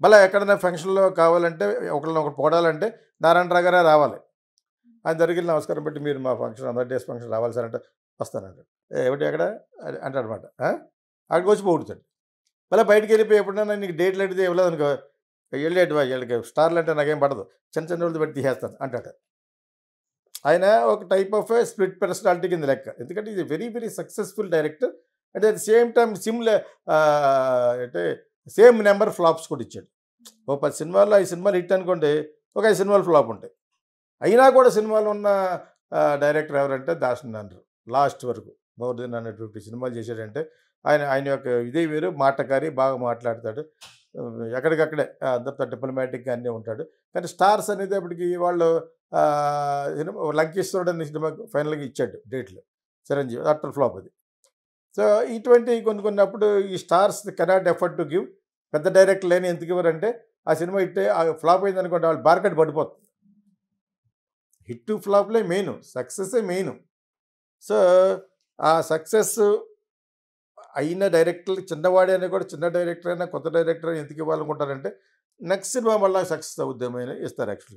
మళ్ళీ ఎక్కడైనా ఫంక్షన్లో కావాలంటే ఒకరిని ఒకరు పొగడాలంటే నారాయణరావు గారే రావాలి. ఆయన దగ్గరికి వెళ్ళి నమస్కారం పెట్టి మీరు మా ఫంక్షన్ 100 డేస్ ఫంక్షన్ రావాలి సార్ అంటే వస్తానంటాడు. ఏమిటి ఎక్కడ అంటాడనమాట. అక్కడికి వచ్చి పొగుడుతాడు. మళ్ళీ బయటికి వెళ్ళిపోయి ఎప్పుడైనా నీకు డేట్లు అడిగితే ఇవ్వలేదు అనుకో, వెళ్ళేటి వీళ్ళకి స్టార్లు అంటే నాకేం పడదు, చిన్న చిన్న వాళ్ళతో పెట్టి తీసేస్తాను అంటాడు. ఆయన ఒక టైప్ ఆఫ్ స్ప్లిట్ పర్సనాలిటీ కింద లెక్క. ఎందుకంటే ఇది వెరీ వెరీ సక్సెస్ఫుల్ డైరెక్టర్. అంటే అట్ ది సేమ్ టైం అంటే సేమ్ నెంబర్ ఫ్లాప్స్ కూడా ఇచ్చాడు. ఓ 10 సినిమాల్లో 5 సినిమాలు హిట్ అనుకోండి, ఒక 5 సినిమాలు ఫ్లాప్ ఉంటాయి. అయినా కూడా సినిమాలు ఉన్న డైరెక్టర్ ఎవరంటే దాసనారాయణ. లాస్ట్ వరకు మోర్ దెన్ 150 సినిమాలు చేశాడంటే ఆయన ఆయన యొక్క ఇదే వేరు, మాటకారి, బాగా మాట్లాడతాడు. ఎక్కడికక్కడే అందరితో డిప్లొమాటిక్గా అన్నీ ఉంటాడు. కానీ స్టార్స్ అనేటప్పటికి వాళ్ళు సినిమా లంకేశ్వరుడు అనే సినిమా ఫైనల్గా ఇచ్చాడు డేట్లు చిరంజీవి, అట్టర్ ఫ్లాప్ అది. సో ఇటువంటి కొన్ని కొన్నప్పుడు ఈ stars cannot effort to give. పెద్ద డైరెక్టర్ లేని ఎందుకు ఇవ్వరంటే ఆ సినిమా హిట్ ఫ్లాప్ అయింది అనుకోండి, వాళ్ళు మార్కెట్ పడిపోతుంది. హిట్ ఫ్లాప్లే మెయిన్, సక్సెస్సే మెయిన్. సో ఆ సక్సెస్ అయిన డైరెక్టర్లు చిన్నవాడే అయినా కూడా, చిన్న డైరెక్టర్ అయినా కొత్త డైరెక్టర్ అయినా ఎందుకు ఇవ్వాలనుకుంటారంటే నెక్స్ట్ సినిమా మళ్ళీ సక్సెస్ అవుద్దామని ఇస్తారు యాక్చువల్గా.